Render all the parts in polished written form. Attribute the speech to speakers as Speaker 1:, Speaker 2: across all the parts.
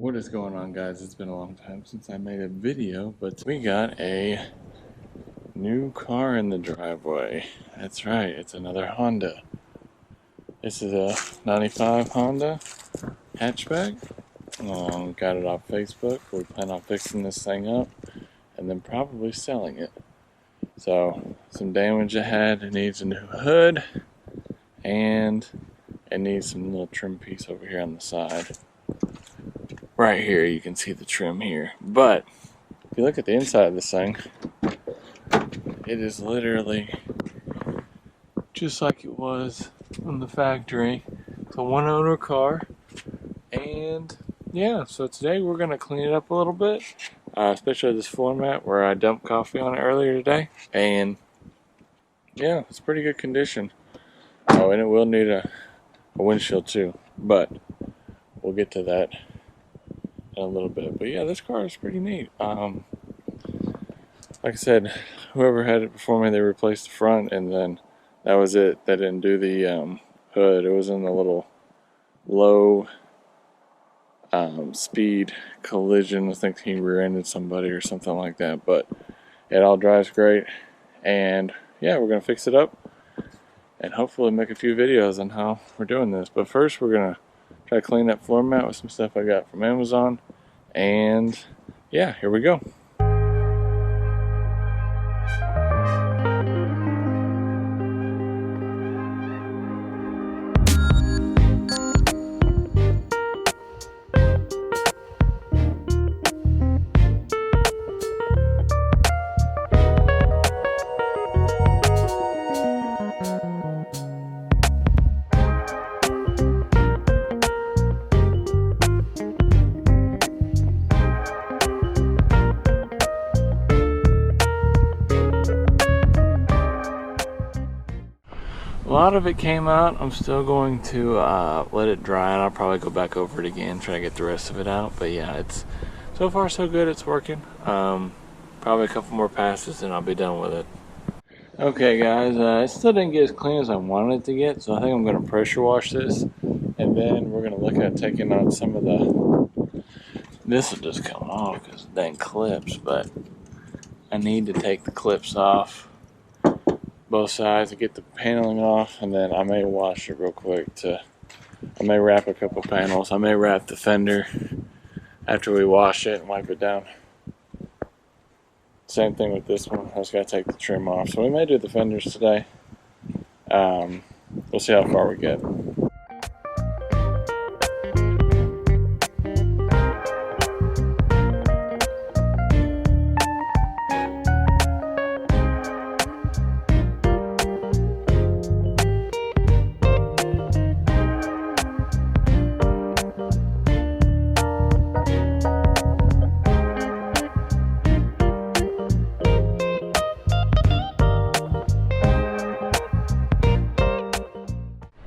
Speaker 1: What is going on, guys? It's been a long time since I made a video, but we got a new car in the driveway. That's right, it's another Honda. This is a 95 Honda hatchback. Got it off Facebook. We plan on fixing this thing up and then probably selling it. So, some damage it had. It needs a new hood and it needs some little trim piece over here on the side. Right here, you can see the trim here. But if you look at the inside of this thing, it is literally just like it was from the factory. It's a one-owner car, and yeah. So today we're gonna clean it up a little bit, especially this floor mat where I dumped coffee on it earlier today. And yeah, it's pretty good condition. Oh, and it will need a windshield too, but we'll get to that in a little bit. But yeah, this car is pretty neat. Like I said, whoever had it before me, they replaced the front, and then that was it. They didn't do the hood. It was in the little low speed collision. I think he rear-ended somebody or something like that. But it all drives great, and yeah, we're gonna fix it up and hopefully make a few videos on how we're doing this. But first, we're gonna try to clean that floor mat with some stuff I got from Amazon. And yeah, here we go. A lot of it came out. I'm still going to let it dry, and I'll probably go back over it again, try to get the rest of it out. But yeah, it's so far so good. It's working. Probably a couple more passes and I'll be done with it. Okay, guys, it still didn't get as clean as I wanted it to get, so I think I'm going to pressure wash this, and then we're going to look at taking out some of the. This will just come off because it dang clips, but I need to take the clips off both sides to get the paneling off, and then I may wash it real quick. I may wrap a couple panels. I may wrap the fender after we wash it and wipe it down. Same thing with this one. I just gotta take the trim off. So we may do the fenders today. We'll see how far we get.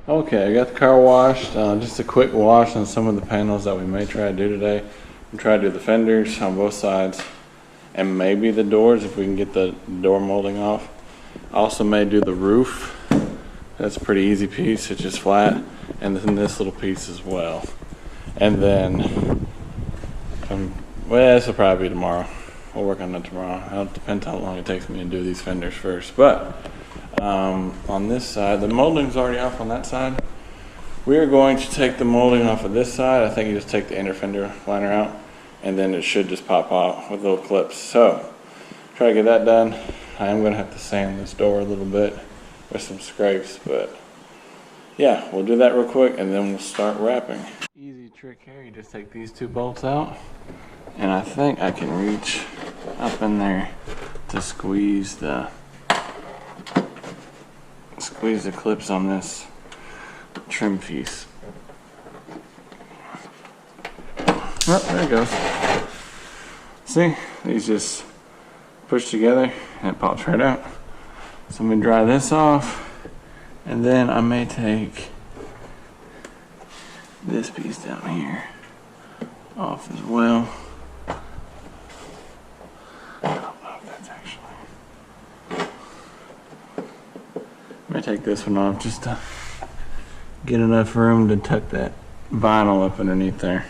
Speaker 1: Okay, I got the car washed. Just a quick wash on some of the panels that we may try to do today. We'll try to do the fenders on both sides and maybe the doors if we can get the door molding off. I also may do the roof. That's a pretty easy piece, it's just flat. And then this little piece as well. And then, well, this will probably be tomorrow. We'll work on that tomorrow. It'll depend how long it takes me to do these fenders first. But on this side, the molding's already off on that side. We are going to take the molding off of this side. I think you just take the inner fender liner out, and then it should just pop out with little clips. So, try to get that done. I am going to have to sand this door a little bit with some scrapes, but yeah, we'll do that real quick, and then we'll start wrapping. Easy trick here, you just take these two bolts out, and I think I can reach up in there to squeeze the clips on this trim piece. Oh, there it goes. See, these just push together and it pops right out. So I'm gonna dry this off, and then I may take this piece down here off as well. I don't know if that's actually. I may take this one off just to get enough room to tuck that vinyl up underneath there.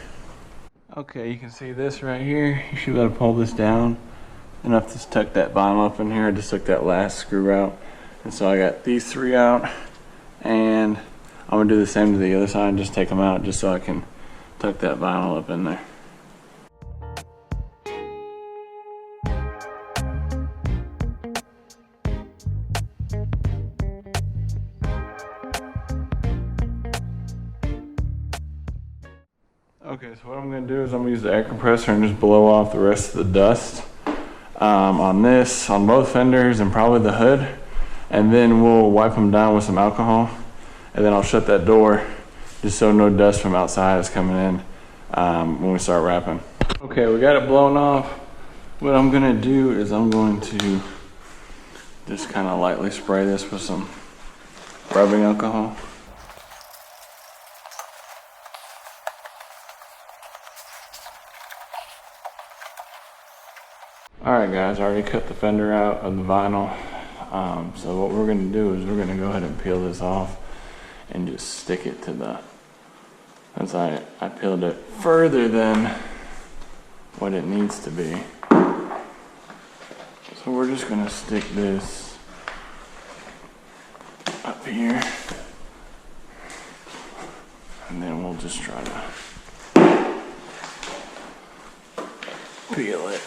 Speaker 1: Okay, you can see this right here. You should be able to pull this down enough to tuck that vinyl up in here. I just took that last screw out. And so I got these 3 out, and I'm gonna do the same to the other side, just take them out just so I can tuck that vinyl up in there. Okay, so what I'm gonna do is I'm gonna use the air compressor and just blow off the rest of the dust on this, on both fenders and probably the hood. And then we'll wipe them down with some alcohol. And then I'll shut that door just so no dust from outside is coming in when we start wrapping. Okay, we got it blown off. What I'm gonna do is I'm going to just kind of lightly spray this with some rubbing alcohol. Alright guys, I already cut the fender out of the vinyl. So what we're going to do is we're going to go ahead and peel this off and just stick it to the, as I peeled it further than what it needs to be. So we're just going to stick this up here, and then we'll just try to peel it.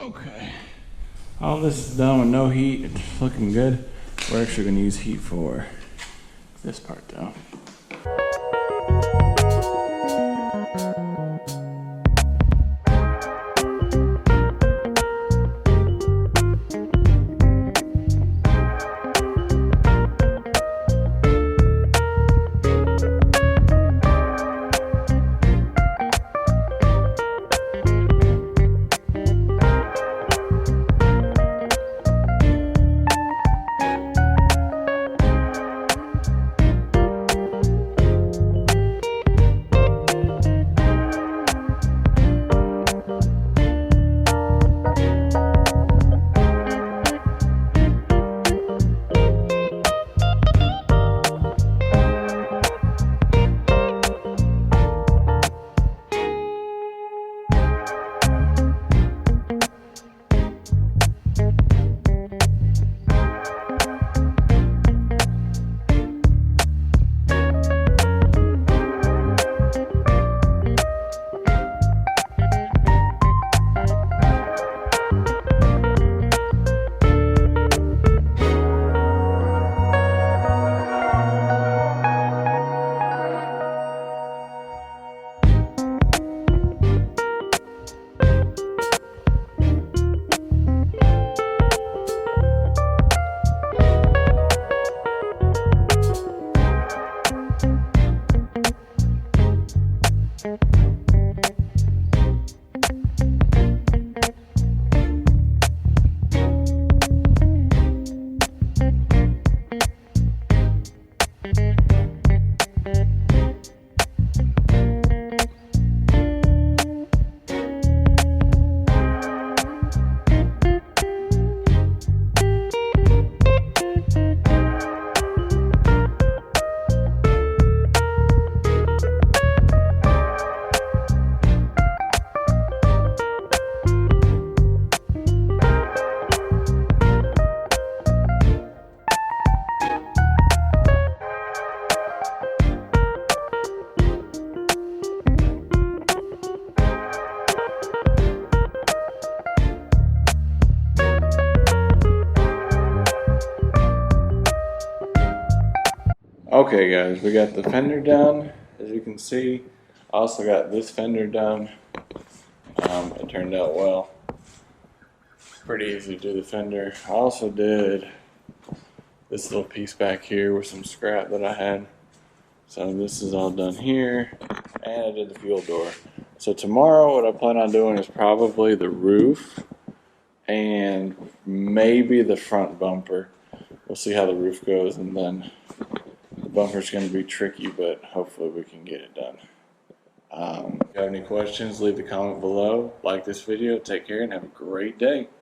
Speaker 1: Okay, all this is done with no heat. It's looking good. We're actually going to use heat for this part though. Okay guys, we got the fender done, as you can see. Also got this fender done. It turned out well. Pretty easy to do the fender. I also did this little piece back here with some scrap that I had. So this is all done here. And I did the fuel door. So tomorrow what I plan on doing is probably the roof and maybe the front bumper. We'll see how the roof goes, and then the bumper's going to be tricky, but hopefully we can get it done. If you have any questions, leave a comment below. Like this video. Take care and have a great day.